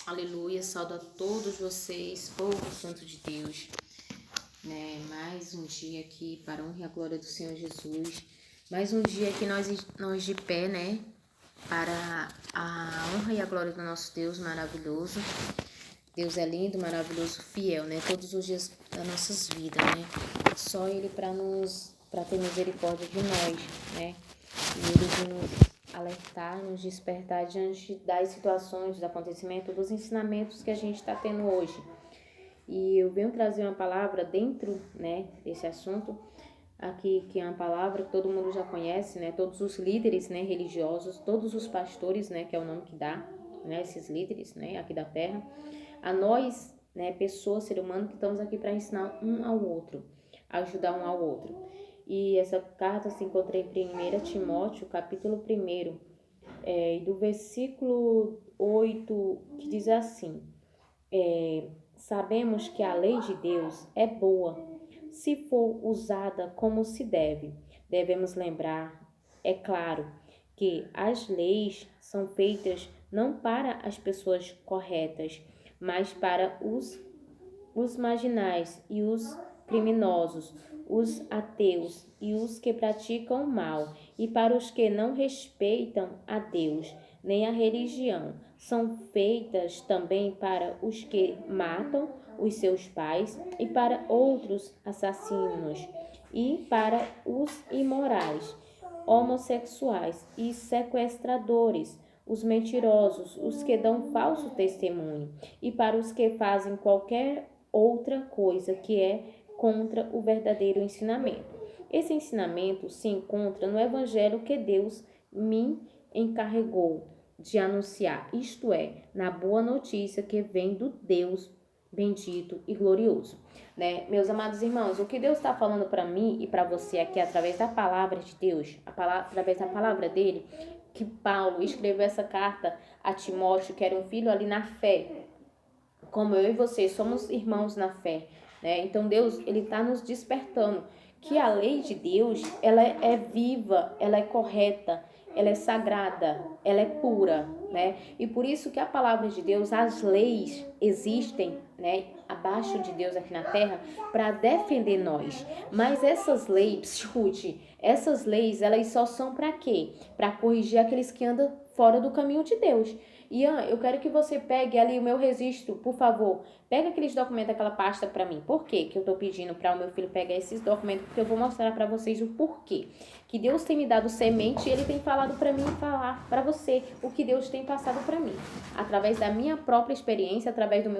Aleluia, saúdo a todos vocês, povo santo de Deus, né? Mais um dia aqui para a honra e a glória do Senhor Jesus. Mais um dia que nós de pé, né? Para a honra e a glória do nosso Deus maravilhoso. Deus é lindo, maravilhoso, fiel, né? Todos os dias das nossas vidas, né? Só Ele para ter misericórdia de nós, né? E Ele de nos alertar, nos despertar diante das situações, dos acontecimentos, dos ensinamentos que a gente está tendo hoje. E eu venho trazer uma palavra dentro, né, desse assunto aqui, que é uma palavra que todo mundo já conhece, né? Todos os líderes, né, religiosos, todos os pastores, né, que é o nome que dá, né, esses líderes, né, aqui da terra, a nós, né, pessoas, ser humano, que estamos aqui para ensinar um ao outro, ajudar um ao outro. E essa carta se encontra em 1 Timóteo, capítulo 1, do versículo 8, que diz assim: sabemos que a lei de Deus é boa, se for usada como se deve. Devemos lembrar, é claro, que as leis são feitas não para as pessoas corretas, mas para os marginais e os criminosos, os ateus e os que praticam o mal, e para os que não respeitam a Deus nem a religião. São feitas também para os que matam os seus pais e para outros assassinos e para os imorais, homossexuais e sequestradores, os mentirosos, os que dão falso testemunho, e para os que fazem qualquer outra coisa que é contra o verdadeiro ensinamento. Esse ensinamento se encontra no evangelho que Deus me encarregou de anunciar, isto é, na boa notícia que vem do Deus bendito e glorioso, né? Meus amados irmãos, o que Deus está falando para mim e para você aqui através da palavra de Deus, através da palavra dele, que Paulo escreveu essa carta a Timóteo, que era um filho ali na fé, como eu e você somos irmãos na fé, né? Então Deus, ele está nos despertando que a lei de Deus, ela é viva, ela é correta, ela é sagrada, ela é pura, né? E por isso que a palavra de Deus, as leis existem, né, abaixo de Deus aqui na terra para defender nós. Mas essas leis, escute, essas leis, elas só são para quê? Para corrigir aqueles que andam fora do caminho de Deus. Ian, eu quero que você pegue ali o meu registro, por favor. Pega aqueles documentos, aquela pasta para mim. Por quê que eu tô pedindo para o meu filho pegar esses documentos? Porque eu vou mostrar para vocês o porquê. Que Deus tem me dado semente e Ele tem falado para mim falar para você o que Deus tem passado para mim. Através da minha própria experiência, através do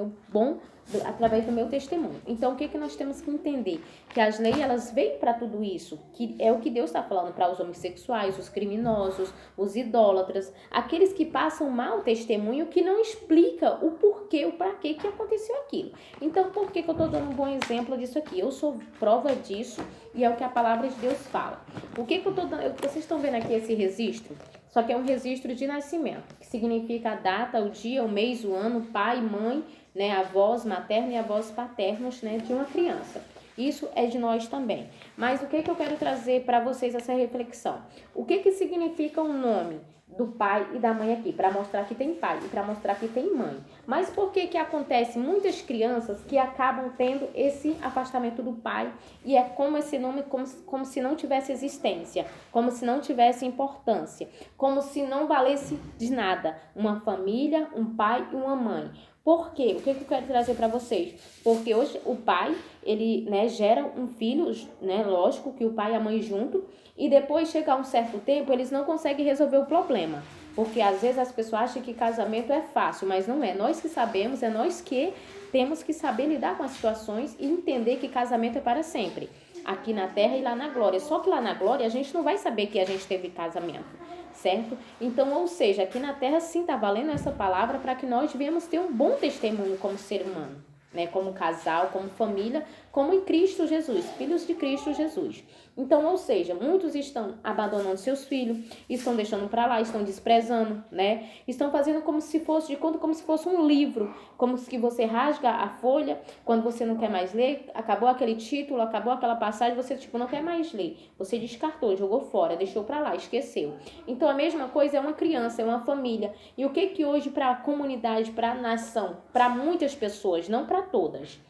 meu testemunho. Então, o que nós temos que entender? Que as leis, elas vêm para tudo isso, que é o que Deus está falando para os homossexuais, os criminosos, os idólatras, aqueles que passam mau testemunho, que não explica o porquê, o para quê que aconteceu aquilo. Então, por que eu estou dando um bom exemplo disso aqui? Eu sou prova disso e é o que a palavra de Deus fala. O que eu estou dando? Vocês estão vendo aqui esse registro? Só que é um registro de nascimento, que significa a data, o dia, o mês, o ano, pai, mãe, né, avós maternos e avós paternos, né, de uma criança. Isso é de nós também. Mas o que eu quero trazer para vocês essa reflexão? O que significa o nome do pai e da mãe aqui? Para mostrar que tem pai e para mostrar que tem mãe. Mas por que acontece muitas crianças que acabam tendo esse afastamento do pai e é como esse nome, como se não tivesse existência, como se não tivesse importância, como se não valesse de nada uma família, um pai e uma mãe? Por quê? O que eu quero trazer para vocês? Porque hoje o pai, ele, né, gera um filho, né, lógico que o pai e a mãe junto, e depois chega um certo tempo, eles não conseguem resolver o problema. Porque às vezes as pessoas acham que casamento é fácil, mas não é. Nós que sabemos, é nós que temos que saber lidar com as situações e entender que casamento é para sempre. Aqui na terra e lá na glória. Só que lá na glória a gente não vai saber que a gente teve casamento. Certo? Então, ou seja, aqui na terra sim está valendo essa palavra para que nós venhamos ter um bom testemunho como ser humano. né? Como casal, como família, como em Cristo Jesus, filhos de Cristo Jesus. Então, ou seja, muitos estão abandonando seus filhos, estão deixando para lá, estão desprezando, né? Estão fazendo como se fosse, de conta, como se fosse um livro, como se você rasga a folha, quando você não quer mais ler, acabou aquele título, acabou aquela passagem, você tipo não quer mais ler. Você descartou, jogou fora, deixou para lá, esqueceu. Então, a mesma coisa é uma criança, é uma família. E o que hoje para a comunidade, para a nação, para muitas pessoas, não para todas,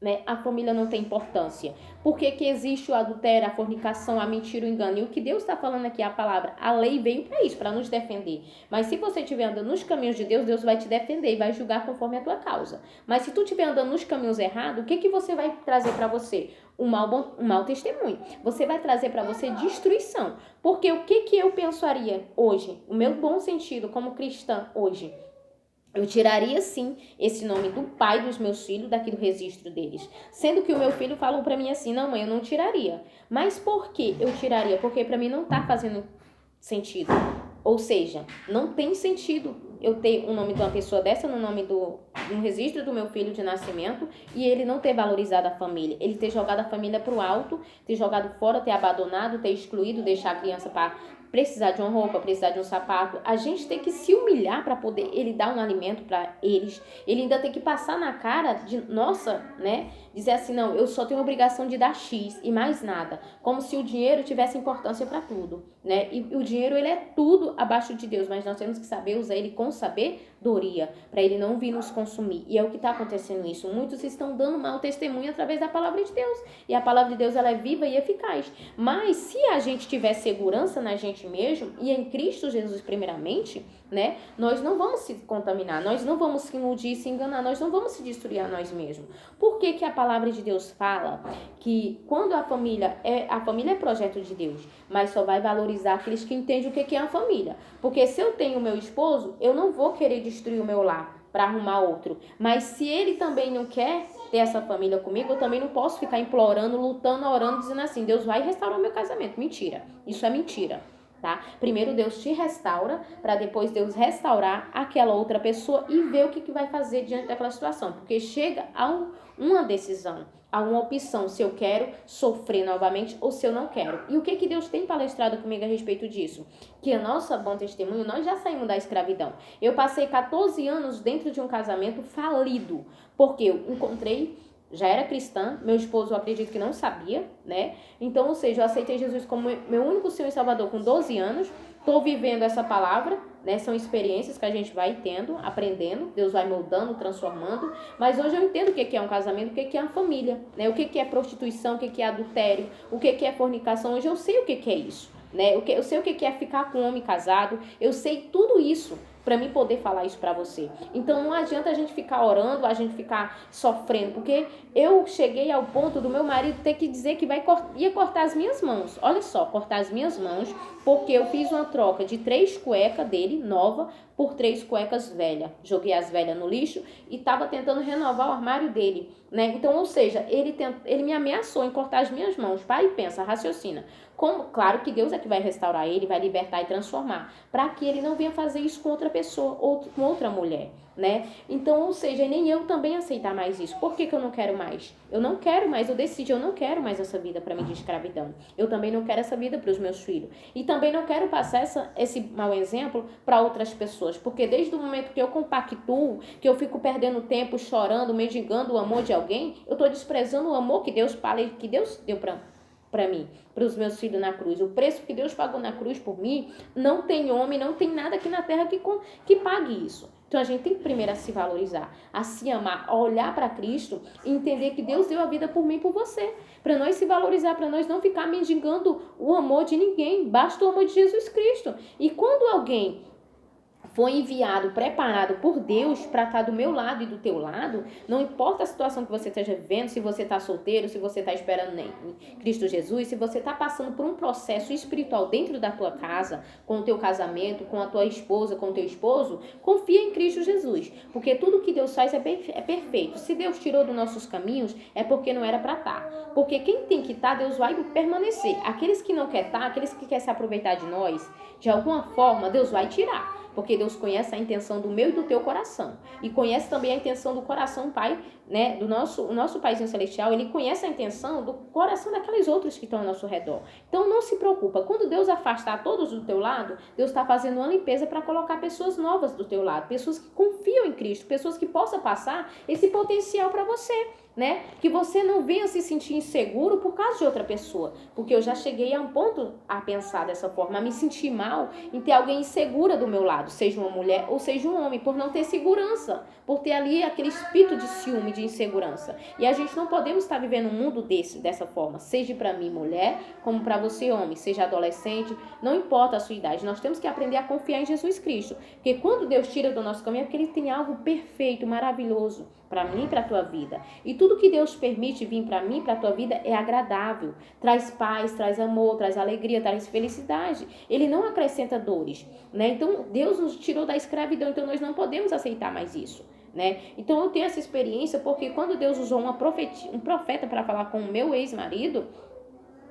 né? A família não tem importância. Por que existe o adultério, a fornicação, a mentira, o engano? E o que Deus está falando aqui, a palavra, a lei veio para isso, para nos defender. Mas se você estiver andando nos caminhos de Deus, Deus vai te defender e vai julgar conforme a tua causa. Mas se tu estiver andando nos caminhos errados, o que você vai trazer para você? Um mau testemunho. Você vai trazer para você destruição. Porque o que eu pensaria hoje? O meu bom sentido como cristã hoje, eu tiraria sim esse nome do pai dos meus filhos daqui do registro deles. Sendo que o meu filho falou para mim assim, não mãe, eu não tiraria. Mas por que eu tiraria? Porque para mim não tá fazendo sentido. Ou seja, não tem sentido eu ter o nome de uma pessoa dessa no registro do meu filho de nascimento e ele não ter valorizado a família. Ele ter jogado a família pro alto, ter jogado fora, ter abandonado, ter excluído, deixar a criança para precisar de uma roupa, precisar de um sapato. A gente tem que se humilhar para poder ele dar um alimento para eles. Ele ainda tem que passar na cara de, nossa, né? Dizer assim, não, eu só tenho obrigação de dar X e mais nada. Como se o dinheiro tivesse importância para tudo, né? E o dinheiro, ele é tudo abaixo de Deus, mas nós temos que saber usar ele com sabedoria, para ele não vir nos consumir. E é o que está acontecendo isso. Muitos estão dando mau testemunho através da palavra de Deus. E a palavra de Deus, ela é viva e eficaz. Mas se a gente tiver segurança na gente mesmo, e em Cristo Jesus primeiramente, né? Nós não vamos se contaminar, nós não vamos se iludir, se enganar, nós não vamos se destruir a nós mesmos. Por que a palavra de Deus fala que quando a família é projeto de Deus, mas só vai valorizar aqueles que entendem o que é a família? Porque se eu tenho meu esposo, eu não vou querer destruir o meu lar para arrumar outro. Mas se ele também não quer ter essa família comigo, eu também não posso ficar implorando, lutando, orando, dizendo assim, Deus vai restaurar o meu casamento. Mentira, isso é mentira. Tá? Primeiro Deus te restaura, para depois Deus restaurar aquela outra pessoa e ver o que vai fazer diante daquela situação. Porque chega a uma decisão, a uma opção, se eu quero sofrer novamente ou se eu não quero. E o que Deus tem palestrado comigo a respeito disso? Que a nossa bom testemunho, nós já saímos da escravidão. Eu passei 14 anos dentro de um casamento falido, porque eu encontrei... Já era cristã, meu esposo eu acredito que não sabia, né? Então, ou seja, eu aceitei Jesus como meu único Senhor e Salvador com 12 anos. Estou vivendo essa palavra, né? São experiências que a gente vai tendo, aprendendo. Deus vai moldando, transformando. Mas hoje eu entendo o que é um casamento, o que é uma família, né? O que é prostituição, o que é adultério, o que é fornicação. Hoje eu sei o que é isso, né? Eu sei o que é ficar com um homem casado. Eu sei tudo isso para mim poder falar isso para você. Então não adianta a gente ficar orando, a gente ficar sofrendo, porque eu cheguei ao ponto do meu marido ter que dizer que ia cortar as minhas mãos. Olha só, cortar as minhas mãos, porque eu fiz uma troca de 3 cuecas dele, nova, por 3 cuecas velhas. Joguei as velhas no lixo e estava tentando renovar o armário dele, né? Então, ou seja, ele me ameaçou em cortar as minhas mãos. Pai, pensa, raciocina. Claro que Deus é que vai restaurar ele, vai libertar e transformar, para que ele não venha fazer isso com outra pessoa, ou com outra mulher, né? Então, ou seja, nem eu também aceitar mais isso. Por que eu não quero mais? Eu não quero mais, eu decidi, eu não quero mais essa vida para mim de escravidão. Eu também não quero essa vida para os meus filhos. E também não quero passar esse mau exemplo para outras pessoas, porque desde o momento que eu compactuo, que eu fico perdendo tempo, chorando, mendigando o amor de alguém, eu estou desprezando o amor que Deus deu para mim, para os meus filhos na cruz. O preço que Deus pagou na cruz por mim, não tem homem, não tem nada aqui na terra que pague isso. Então a gente tem que primeiro a se valorizar, a se amar, a olhar para Cristo e entender que Deus deu a vida por mim e por você. Para nós se valorizar, para nós não ficar mendigando o amor de ninguém, basta o amor de Jesus Cristo. E quando alguém foi enviado, preparado por Deus para estar do meu lado e do teu lado, não importa a situação que você esteja vivendo, se você está solteiro, se você está esperando em Cristo Jesus, se você está passando por um processo espiritual dentro da tua casa, com o teu casamento, com a tua esposa, com o teu esposo, confia em Cristo Jesus, porque tudo que Deus faz é perfeito. Se Deus tirou dos nossos caminhos, é porque não era para estar. Porque quem tem que estar, Deus vai permanecer. Aqueles que não querem estar, aqueles que querem se aproveitar de nós, de alguma forma, Deus vai tirar. porque Deus conhece a intenção do meu e do teu coração, e conhece também a intenção do coração, Pai, né, o nosso Paizinho Celestial, ele conhece a intenção do coração daqueles outros que estão ao nosso redor. Então não se preocupa, quando Deus afastar todos do teu lado, Deus está fazendo uma limpeza para colocar pessoas novas do teu lado, pessoas que confiam em Cristo, pessoas que possam passar esse potencial para você, né? Que você não venha se sentir inseguro por causa de outra pessoa, porque eu já cheguei a um ponto a pensar dessa forma, a me sentir mal em ter alguém insegura do meu lado, seja uma mulher ou seja um homem, por não ter segurança, por ter ali aquele espírito de ciúme, de insegurança. E a gente não podemos estar vivendo um mundo dessa forma, seja para mim mulher, como para você homem, seja adolescente, não importa a sua idade, nós temos que aprender a confiar em Jesus Cristo, porque quando Deus tira do nosso caminho é porque Ele tem algo perfeito, maravilhoso para mim e para a tua vida. E tudo que Deus permite vir para mim e para a tua vida é agradável, traz paz, traz amor, traz alegria, traz felicidade. Ele não acrescenta dores, né? Então Deus nos tirou da escravidão, então nós não podemos aceitar mais isso, né? Então eu tenho essa experiência porque quando Deus usou um profeta para falar com o meu ex-marido,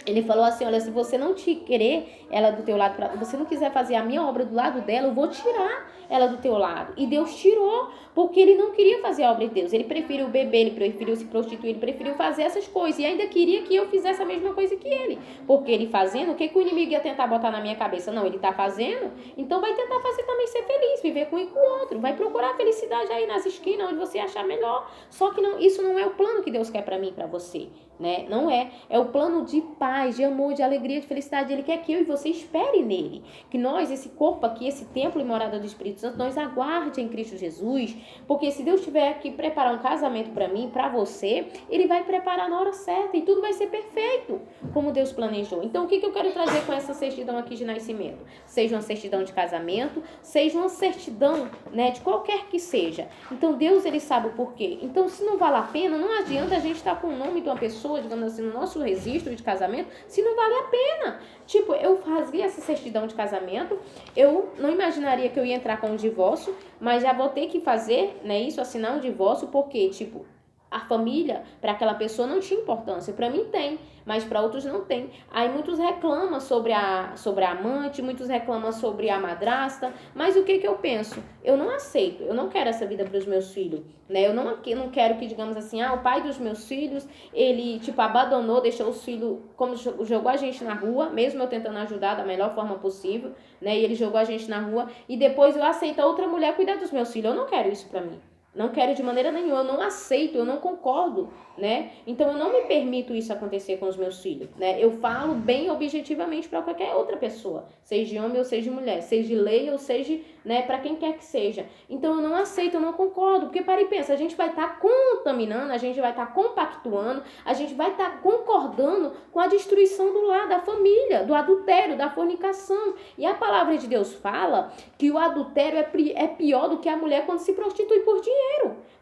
ele falou assim, olha, se você não te querer ela do teu lado, você não quiser fazer a minha obra do lado dela, eu vou tirar ela do teu lado. E Deus tirou, porque ele não queria fazer a obra de Deus. Ele preferiu beber, ele preferiu se prostituir, ele preferiu fazer essas coisas. E ainda queria que eu fizesse a mesma coisa que ele. Porque ele fazendo, o que o inimigo ia tentar botar na minha cabeça? Não, ele tá fazendo, então vai tentar fazer também ser feliz, viver com um e com o outro. Vai procurar a felicidade aí nas esquinas, onde você achar melhor. Só que não, isso não é o plano que Deus quer para mim e para você, né? Não é. É o plano de paz, de amor, de alegria, de felicidade. Ele quer que eu e você espere nele. Que nós, esse corpo aqui, esse templo e morada do Espírito Santo, nós aguarde em Cristo Jesus. Porque se Deus tiver que preparar um casamento para mim, para você, Ele vai preparar na hora certa e tudo vai ser perfeito, como Deus planejou. Então, o que eu quero trazer com essa certidão aqui de nascimento? Seja uma certidão de casamento, seja uma certidão, né, de qualquer que seja. Então, Deus, Ele sabe o porquê. Então, se não vale a pena, não adianta a gente estar com o nome de uma pessoa, digamos assim, no nosso registro de casamento, se não vale a pena. Tipo, eu fazia essa certidão de casamento, eu não imaginaria que eu ia entrar com um divórcio, mas já vou ter que fazer, né, isso, assinar um divórcio, porque, tipo, a família, para aquela pessoa não tinha importância. Para mim tem, mas para outros não tem. Aí muitos reclamam sobre a amante, muitos reclamam sobre a madrasta, mas o que eu penso? Eu não aceito, eu não quero essa vida para os meus filhos, né? Eu não quero que, digamos assim, o pai dos meus filhos, ele, tipo, abandonou, deixou os filhos, como jogou a gente na rua, mesmo eu tentando ajudar da melhor forma possível, né? E ele jogou a gente na rua e depois eu aceito a outra mulher cuidar dos meus filhos. Eu não quero isso para mim. Não quero de maneira nenhuma, eu não aceito, eu não concordo, né? Então eu não me permito isso acontecer com os meus filhos, né? Eu falo bem objetivamente para qualquer outra pessoa, seja homem ou seja mulher, seja lei ou seja, né, para quem quer que seja. Então eu não aceito, eu não concordo, porque para e pensa, a gente vai estar contaminando, a gente vai estar compactuando, a gente vai estar concordando com a destruição do lar, da família, do adultério, da fornicação. E a palavra de Deus fala que o adultério é pior do que a mulher quando se prostitui por dinheiro.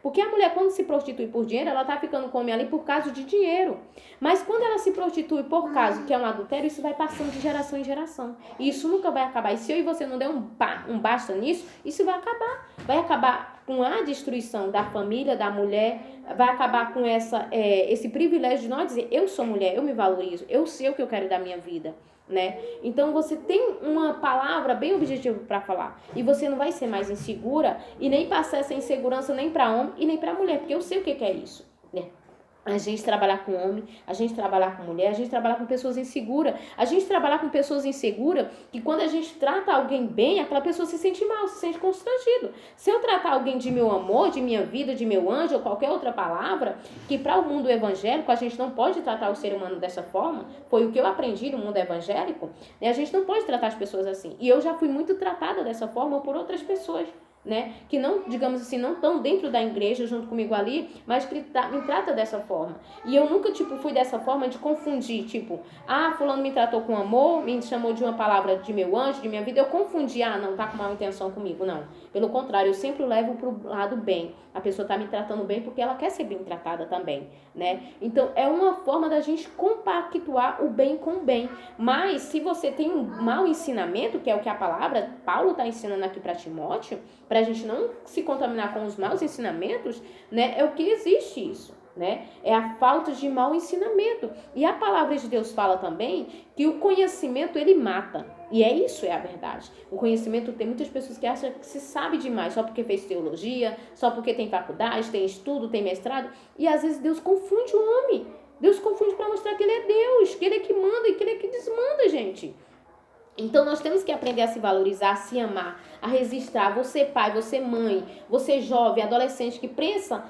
Porque a mulher, quando se prostitui por dinheiro, ela tá ficando com o homem ali por causa de dinheiro. Mas quando ela se prostitui por causa que é um adultério, isso vai passando de geração em geração. E isso nunca vai acabar. E se eu e você não der um basta nisso, isso vai acabar. Vai acabar com a destruição da família, da mulher, vai acabar com esse privilégio de nós dizer, eu sou mulher, eu me valorizo, eu sei o que eu quero da minha vida, né? Então você tem uma palavra bem objetiva para falar e você não vai ser mais insegura e nem passar essa insegurança nem para homem e nem para mulher, porque eu sei o que é isso, né? A gente trabalhar com homem, a gente trabalhar com mulher, a gente trabalhar com pessoas inseguras, a gente trabalhar com pessoas inseguras que quando a gente trata alguém bem, aquela pessoa se sente mal, se sente constrangido. Se eu tratar alguém de meu amor, de minha vida, de meu anjo ou qualquer outra palavra, que para o mundo evangélico a gente não pode tratar o ser humano dessa forma, foi o que eu aprendi no mundo evangélico, né? A gente não pode tratar as pessoas assim. E eu já fui muito tratada dessa forma por outras pessoas, né, que não, digamos assim, não estão dentro da igreja junto comigo ali, mas que me trata dessa forma. E eu nunca, tipo, fui dessa forma de confundir, tipo, fulano me tratou com amor, me chamou de uma palavra de meu anjo, de minha vida, eu confundi, não, tá com má intenção comigo, não. Pelo contrário, eu sempre levo pro lado bem. A pessoa tá me tratando bem porque ela quer ser bem tratada também, né? Então, é uma forma da gente compactuar o bem com o bem. Mas, se você tem um mau ensinamento, que é o que a palavra, Paulo tá ensinando aqui para Timóteo, para a gente não se contaminar com os maus ensinamentos, né? É o que existe isso, né? É a falta de mau ensinamento. E a palavra de Deus fala também que o conhecimento, ele mata, E é isso, é a verdade. O conhecimento, tem muitas pessoas que acham que se sabe demais só porque fez teologia, só porque tem faculdade, tem estudo, tem mestrado. E às vezes Deus confunde o homem. Deus confunde para mostrar que ele é Deus, que ele é que manda e que ele é que desmanda, gente. Então nós temos que aprender a se valorizar, a se amar, a registrar. Você pai, você mãe, você jovem, adolescente que pensa,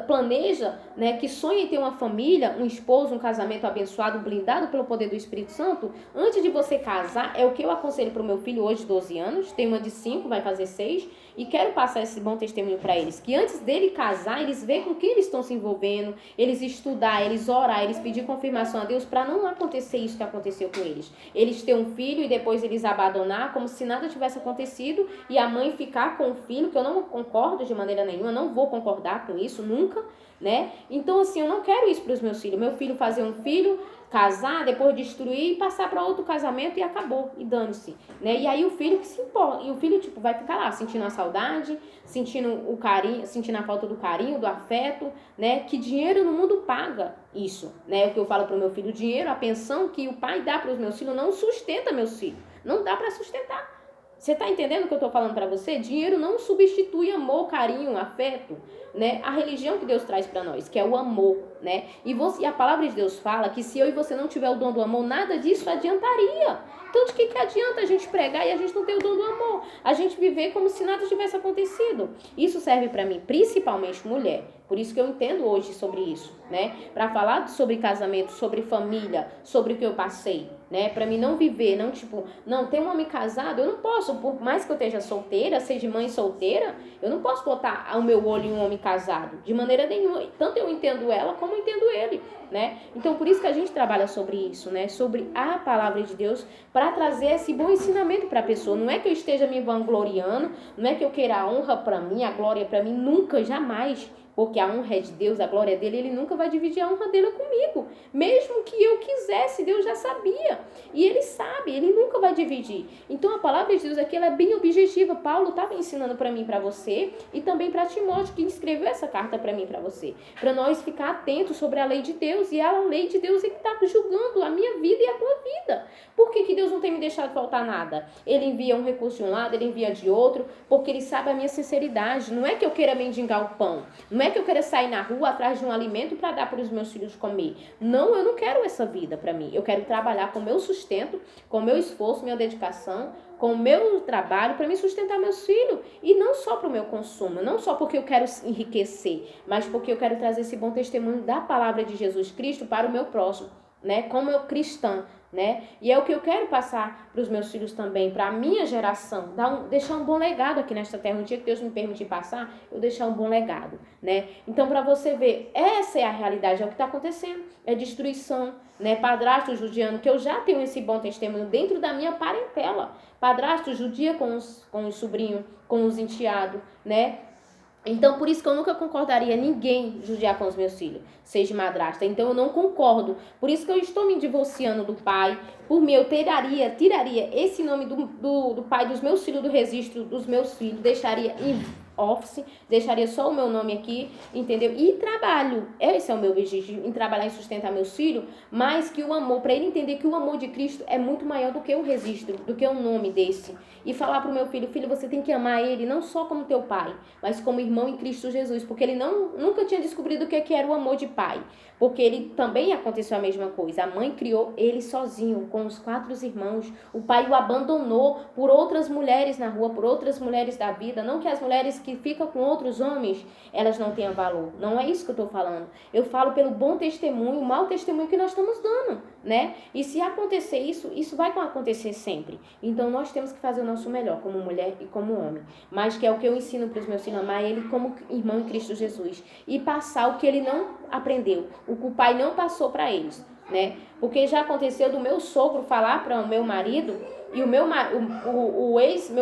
planeja, né, que sonha em ter uma família, um esposo, um casamento abençoado, blindado pelo poder do Espírito Santo, antes de você casar, é o que eu aconselho para o meu filho hoje, 12 anos, tem uma de 5, vai fazer 6, e quero passar esse bom testemunho para eles, que antes dele casar, eles veem com quem eles estão se envolvendo, eles estudar, eles orar, eles pedir confirmação a Deus para não acontecer isso que aconteceu com eles. Eles ter um filho e depois eles abandonar como se nada tivesse acontecido e a mãe ficar com o filho, que eu não concordo de maneira nenhuma, não vou concordar com isso nunca, né? Então assim, eu não quero isso para os meus filhos. Meu filho fazer um filho, casar, depois destruir e passar para outro casamento e acabou, e dane-se, né? E aí o filho que se importa, e o filho tipo vai ficar lá sentindo a saudade, sentindo o carinho, sentindo a falta do carinho, do afeto, né? Que dinheiro no mundo paga isso, né? O que eu falo pro meu filho, o dinheiro, a pensão que o pai dá para os meus filhos não sustenta meus filhos, não dá para sustentar. Você tá entendendo o que eu tô falando para você? Dinheiro não substitui amor, carinho, afeto, né? A religião que Deus traz para nós, que é o amor, né? E a palavra de Deus fala que se eu e você não tiver o dom do amor, nada disso adiantaria. Então de que adianta a gente pregar e a gente não ter o dom do amor? A gente viver como se nada tivesse acontecido. Isso serve para mim, principalmente mulher. Por isso que eu entendo hoje sobre isso, né? Para falar sobre casamento, sobre família, sobre o que eu passei, né? Para mim não viver, não ter um homem casado, eu não posso, por mais que eu esteja solteira, seja mãe solteira, eu não posso botar o meu olho em um homem casado, de maneira nenhuma. Tanto eu entendo ela como eu entendo ele, né? Então por isso que a gente trabalha sobre isso, né? Sobre a palavra de Deus, para trazer esse bom ensinamento para a pessoa. Não é que eu esteja me vangloriando, não é que eu queira a honra para mim, a glória para mim, nunca, jamais. Porque a honra é de Deus, a glória é dele, ele nunca vai dividir a honra dele comigo. Mesmo que eu quisesse, Deus já sabia. E ele sabe, ele nunca vai dividir. Então a palavra de Deus aqui ela é bem objetiva. Paulo estava ensinando para mim, para você, e também para Timóteo, que escreveu essa carta para mim, para você. Para nós ficar atentos sobre a lei de Deus. E a lei de Deus é que está julgando a minha vida e a tua vida. Por que Deus não tem me deixado faltar nada? Ele envia um recurso de um lado, ele envia de outro, porque ele sabe a minha sinceridade. Não é que eu queira mendigar o pão. Não é que eu quero sair na rua atrás de um alimento para dar para os meus filhos comer. Não, eu não quero essa vida para mim. Eu quero trabalhar com o meu sustento, com o meu esforço, minha dedicação, com o meu trabalho para me sustentar meus filhos. E não só para o meu consumo, não só porque eu quero enriquecer, mas porque eu quero trazer esse bom testemunho da palavra de Jesus Cristo para o meu próximo, né? Como eu cristã, né? E é o que eu quero passar para os meus filhos também, para a minha geração, deixar um bom legado aqui nesta terra. Um dia que Deus me permitir passar, eu deixar um bom legado, né? Então, para você ver, essa é a realidade, é o que está acontecendo, é destruição, né? Padrasto judiano, que eu já tenho esse bom testemunho dentro da minha parentela. Padrasto judia com os sobrinhos, com os enteados, né? Então, por isso que eu nunca concordaria ninguém judiar com os meus filhos, seja madrasta. Então, eu não concordo. Por isso que eu estou me divorciando do pai. Por mim, eu tiraria esse nome do pai dos meus filhos do registro dos meus filhos, deixaria em office, deixaria só o meu nome aqui, entendeu? E trabalho, esse é o meu objetivo, em trabalhar e sustentar meus filhos, mais que o amor, para ele entender que o amor de Cristo é muito maior do que o registro, do que o nome desse. E falar pro meu filho, você tem que amar ele não só como teu pai, mas como irmão em Cristo Jesus, porque ele nunca tinha descobrido o que era o amor de pai, porque ele também aconteceu a mesma coisa. A mãe criou ele sozinho, com os 4 irmãos, o pai o abandonou por outras mulheres na rua, por outras mulheres da vida. Não que as mulheres que ficam com outros homens, elas não tenham valor, não é isso que eu estou falando. Eu falo pelo bom testemunho, o mau testemunho que nós estamos dando, né? E se acontecer isso vai acontecer sempre. Então nós temos que fazer o nosso melhor como mulher e como homem, mas que é o que eu ensino para os meus filhos, amar ele como irmão em Cristo Jesus e passar o que ele não aprendeu, o que o pai não passou para eles, né? Porque já aconteceu do meu sogro falar para o meu marido e meu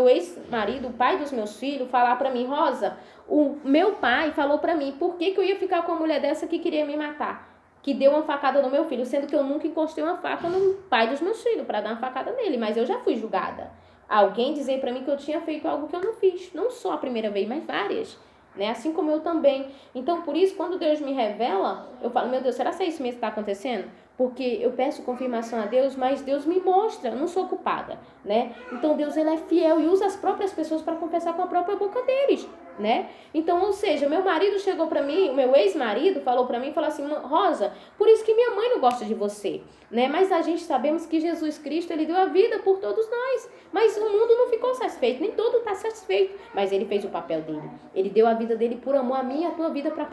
ex-marido, o pai dos meus filhos, falar para mim, Rosa, o meu pai falou para mim, por que eu ia ficar com uma mulher dessa que queria me matar? Que deu uma facada no meu filho, sendo que eu nunca encostei uma faca no pai dos meus filhos para dar uma facada nele, mas eu já fui julgada. Alguém dizer para mim que eu tinha feito algo que eu não fiz, não só a primeira vez, mas várias. né? Assim como eu também. Então, por isso, quando Deus me revela, eu falo, meu Deus, será que é isso mesmo que está acontecendo? Porque eu peço confirmação a Deus, mas Deus me mostra, eu não sou culpada, né? Então, Deus, ele é fiel e usa as próprias pessoas para confessar com a própria boca deles, né? Então, ou seja, meu marido chegou para mim, o meu ex-marido falou para mim, falou assim, Rosa, por isso que minha mãe não gosta de você, né? Mas a gente sabemos que Jesus Cristo, ele deu a vida por todos nós, mas o mundo não ficou satisfeito, nem todo está satisfeito, mas ele fez o papel dele, ele deu a vida dele por amor a mim e a tua vida para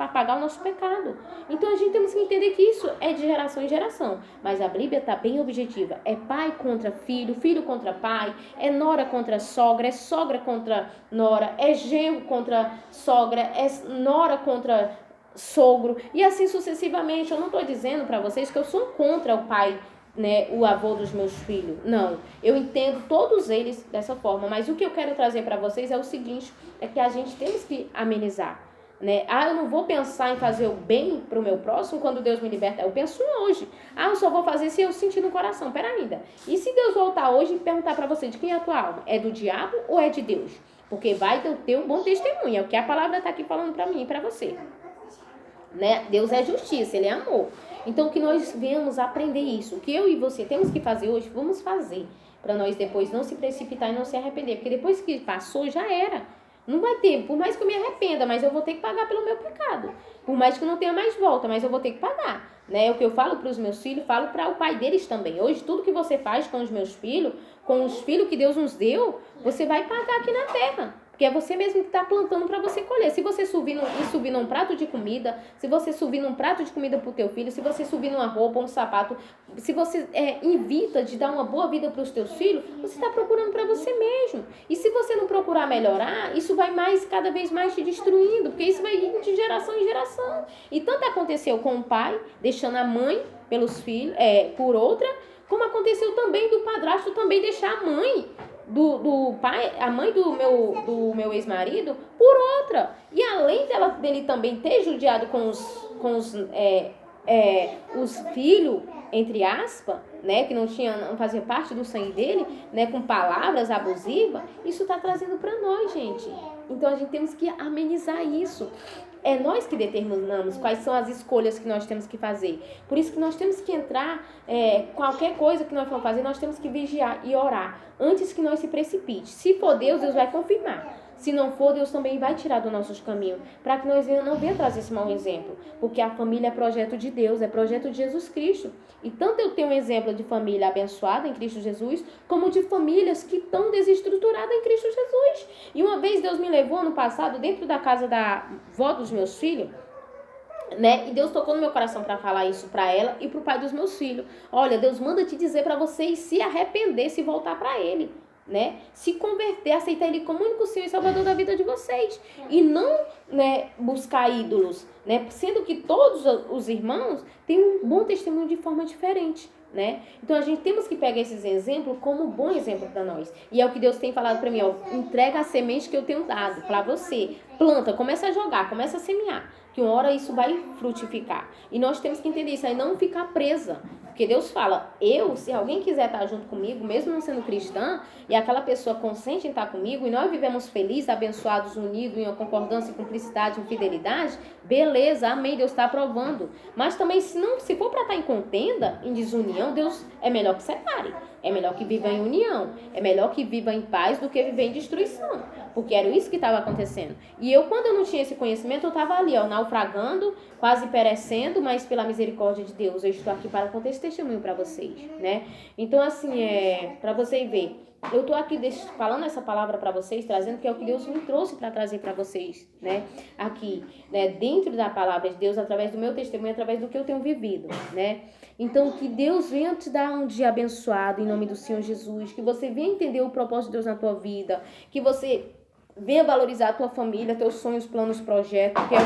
pagar o nosso pecado. Então a gente temos que entender que isso é de geração em geração, mas a Bíblia está bem objetiva, é pai contra filho, filho contra pai, é nora contra sogra, é sogra contra nora, é genro contra sogra, é nora contra sogro, e assim sucessivamente. Eu não estou dizendo para vocês que eu sou contra o pai, né, o avô dos meus filhos, não, eu entendo todos eles dessa forma, mas o que eu quero trazer para vocês é o seguinte, é que a gente temos que amenizar, né? Eu não vou pensar em fazer o bem para o meu próximo quando Deus me liberta, eu penso hoje, eu só vou fazer se eu sentir no coração, pera ainda, e se Deus voltar hoje e perguntar para você de quem é a tua alma, é do diabo ou é de Deus? Porque vai ter um bom testemunho, é o que a palavra está aqui falando para mim e para você, né? Deus é justiça, ele é amor. Então que nós venhamos aprender isso, o que eu e você temos que fazer hoje, vamos fazer, para nós depois não se precipitar e não se arrepender, porque depois que passou já era, não vai ter, por mais que eu me arrependa, mas eu vou ter que pagar pelo meu pecado, por mais que não tenha mais volta, mas eu vou ter que pagar, né? É o que eu falo para os meus filhos, falo para o pai deles também. Hoje tudo que você faz com os meus filhos, com os filhos que Deus nos deu, você vai pagar aqui na terra. Porque é você mesmo que está plantando para você colher. Se você subir num prato de comida, se você subir num prato de comida para o teu filho, se você subir numa roupa, um sapato, se você invita de dar uma boa vida para os teus filhos, você está procurando para você mesmo. E se você não procurar melhorar, isso vai cada vez mais te destruindo, porque isso vai ir de geração em geração. E tanto aconteceu com o pai, deixando a mãe pelos filhos, por outra, como aconteceu também do padrasto também deixar a mãe do pai, a mãe do meu ex-marido por outra. E além dele também ter judiado com os filhos, entre aspas, né, que não fazia parte do sangue dele, né, com palavras abusivas, isso está trazendo para nós, gente. Então a gente temos que amenizar isso. É nós que determinamos quais são as escolhas que nós temos que fazer. Por isso que nós temos que entrar, qualquer coisa que nós for fazer, nós temos que vigiar e orar antes que nós se precipite. Se for Deus, Deus vai confirmar. Se não for, Deus também vai tirar do nosso caminho, para que nós não venhamos trazer esse mau exemplo. Porque a família é projeto de Deus, é projeto de Jesus Cristo. E tanto eu tenho um exemplo de família abençoada em Cristo Jesus, como de famílias que estão desestruturadas em Cristo Jesus. E uma vez Deus me levou no passado, dentro da casa da avó dos meus filhos, né? E Deus tocou no meu coração para falar isso para ela e para o pai dos meus filhos. Olha, Deus manda te dizer para vocês se arrepender, se voltar para Ele, né? Se converter, aceitar Ele como único Senhor e Salvador da vida de vocês. E não, né, buscar ídolos, né? Sendo que todos os irmãos têm um bom testemunho de forma diferente, né? Então a gente temos que pegar esses exemplos como um bom exemplo para nós. E é o que Deus tem falado para mim, entrega a semente que eu tenho dado para você. Planta, começa a jogar, começa a semear, que uma hora isso vai frutificar. E nós temos que entender isso aí, não ficar presa. Porque Deus fala, se alguém quiser estar junto comigo, mesmo não sendo cristã, e aquela pessoa consente em estar comigo, e nós vivemos felizes, abençoados, unidos, em uma concordância, cumplicidade, em fidelidade, beleza, amém, Deus está aprovando. Mas também, se for para estar em contenda, em desunião, Deus é melhor que separe. É melhor que viva em união. É melhor que viva em paz do que viver em destruição. Porque era isso que estava acontecendo. E quando eu não tinha esse conhecimento, eu estava ali, naufragando, quase perecendo, mas pela misericórdia de Deus, eu estou aqui para contar esse testemunho para vocês, né? Então, assim, para vocês verem, eu estou aqui falando essa palavra para vocês, trazendo que é o que Deus me trouxe para trazer para vocês, né? Aqui, né? Dentro da palavra de Deus, através do meu testemunho, através do que eu tenho vivido, né? Então, que Deus venha te dar um dia abençoado em nome do Senhor Jesus, que você venha entender o propósito de Deus na tua vida, que você venha valorizar a tua família, teus sonhos, planos, projetos, que é o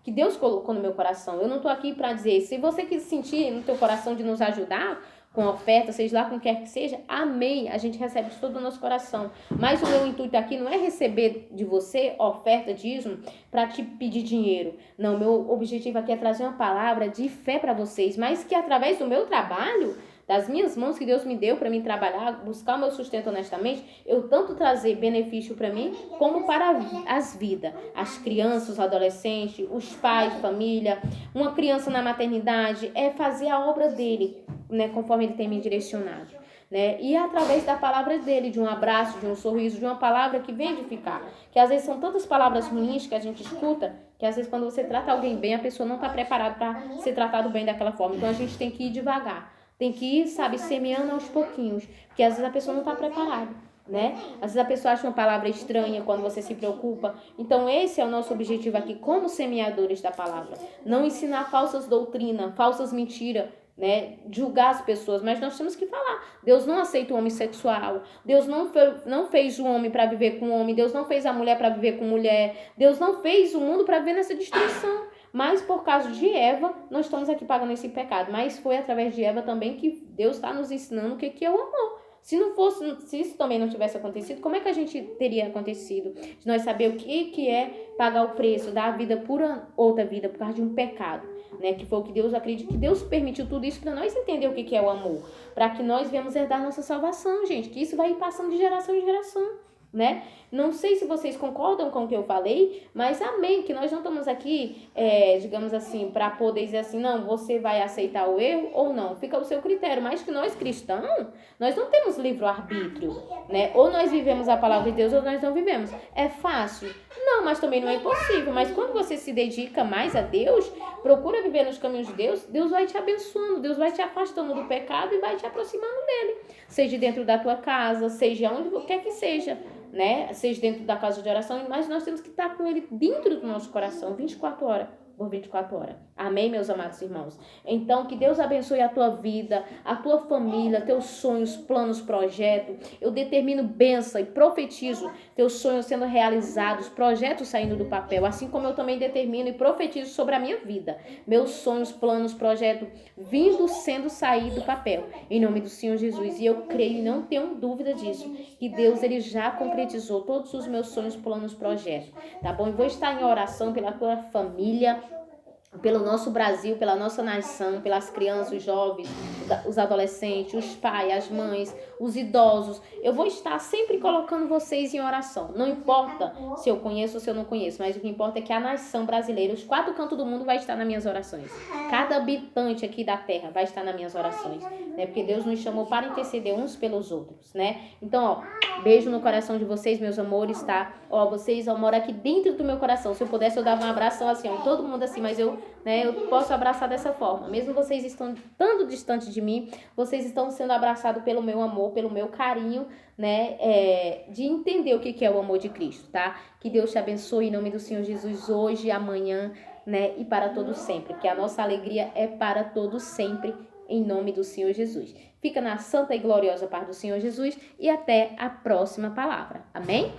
que Deus colocou no meu coração. Eu não estou aqui para dizer, se você quis sentir no teu coração de nos ajudar com oferta, seja lá com quer que seja, amém, a gente recebe de todo o nosso coração. Mas o meu intuito aqui não é receber de você oferta, dízimo, para te pedir dinheiro. Não, meu objetivo aqui é trazer uma palavra de fé para vocês, mas que através do meu trabalho, das minhas mãos que Deus me deu para mim trabalhar, buscar o meu sustento honestamente, eu tanto trazer benefício para mim, como para as vidas, as crianças, os adolescentes, os pais, família, uma criança na maternidade, é fazer a obra dele, né, conforme ele tem me direcionado. Né? E através da palavra dele, de um abraço, de um sorriso, de uma palavra que vem edificar. Que às vezes são tantas palavras ruins que a gente escuta, que às vezes quando você trata alguém bem, a pessoa não está preparada para ser tratado bem daquela forma. Então a gente tem que ir devagar. Tem que ir, sabe, semeando aos pouquinhos. Porque às vezes a pessoa não está preparada. Né? Às vezes a pessoa acha uma palavra estranha quando você se preocupa. Então esse é o nosso objetivo aqui, como semeadores da palavra. Não ensinar falsas doutrinas, falsas mentiras, né, julgar as pessoas, mas nós temos que falar. Deus não aceita o homossexual. Deus não fez o homem para viver com homem. Deus não fez a mulher para viver com mulher. Deus não fez o mundo para viver nessa destruição. Mas por causa de Eva, nós estamos aqui pagando esse pecado. Mas foi através de Eva também que Deus está nos ensinando o que é o amor. Se isso também não tivesse acontecido, como é que a gente teria acontecido? De nós saber o que é pagar o preço, dar a vida por outra vida, por causa de um pecado, né? Que foi o que Deus acredita, que Deus permitiu tudo isso para nós entender o que é o amor, para que nós venhamos herdar nossa salvação, gente, que isso vai passando de geração em geração, né? Não sei se vocês concordam com o que eu falei, mas amém, que nós não estamos aqui, digamos assim, para poder dizer assim, não, você vai aceitar o erro ou não, fica ao seu critério, mas que nós cristãos, nós não temos livre-arbítrio, né? Ou nós vivemos a palavra de Deus ou nós não vivemos. É fácil? Não, mas também não é impossível, mas quando você se dedica mais a Deus, procura viver nos caminhos de Deus, Deus vai te abençoando, Deus vai te afastando do pecado e vai te aproximando dele, seja dentro da tua casa, seja onde quer que seja, né? Seja dentro da casa de oração, mas nós temos que estar com ele dentro do nosso coração, 24 horas por 24 horas. Amém, meus amados irmãos? Então, que Deus abençoe a tua vida, a tua família, teus sonhos, planos, projetos. Eu determino bênção e profetizo teus sonhos sendo realizados, projetos saindo do papel, assim como eu também determino e profetizo sobre a minha vida. Meus sonhos, planos, projetos sendo sair do papel, em nome do Senhor Jesus. E eu creio e não tenho dúvida disso, que Deus ele já concretizou todos os meus sonhos, planos, projetos. Tá bom? Eu vou estar em oração pela tua família, pelo nosso Brasil, pela nossa nação, pelas crianças, os jovens, os adolescentes, os pais, as mães, os idosos. Eu vou estar sempre colocando vocês em oração. Não importa se eu conheço ou se eu não conheço, mas o que importa é que a nação brasileira, os 4 cantos do mundo vai estar nas minhas orações. Cada habitante aqui da terra vai estar nas minhas orações, né? Porque Deus nos chamou para interceder uns pelos outros, né? Então, ó, beijo no coração de vocês, meus amores, tá? Ó, vocês moram aqui dentro do meu coração. Se eu pudesse, eu dava um abração assim, ó, em todo mundo assim, mas eu posso abraçar dessa forma. Mesmo vocês estão tão distante de mim, vocês estão sendo abraçados pelo meu amor, pelo meu carinho, né? De entender o que é o amor de Cristo, tá? Que Deus te abençoe em nome do Senhor Jesus hoje, amanhã, né? E para todos sempre. Que a nossa alegria é para todos sempre, em nome do Senhor Jesus. Fica na santa e gloriosa paz do Senhor Jesus e até a próxima palavra. Amém?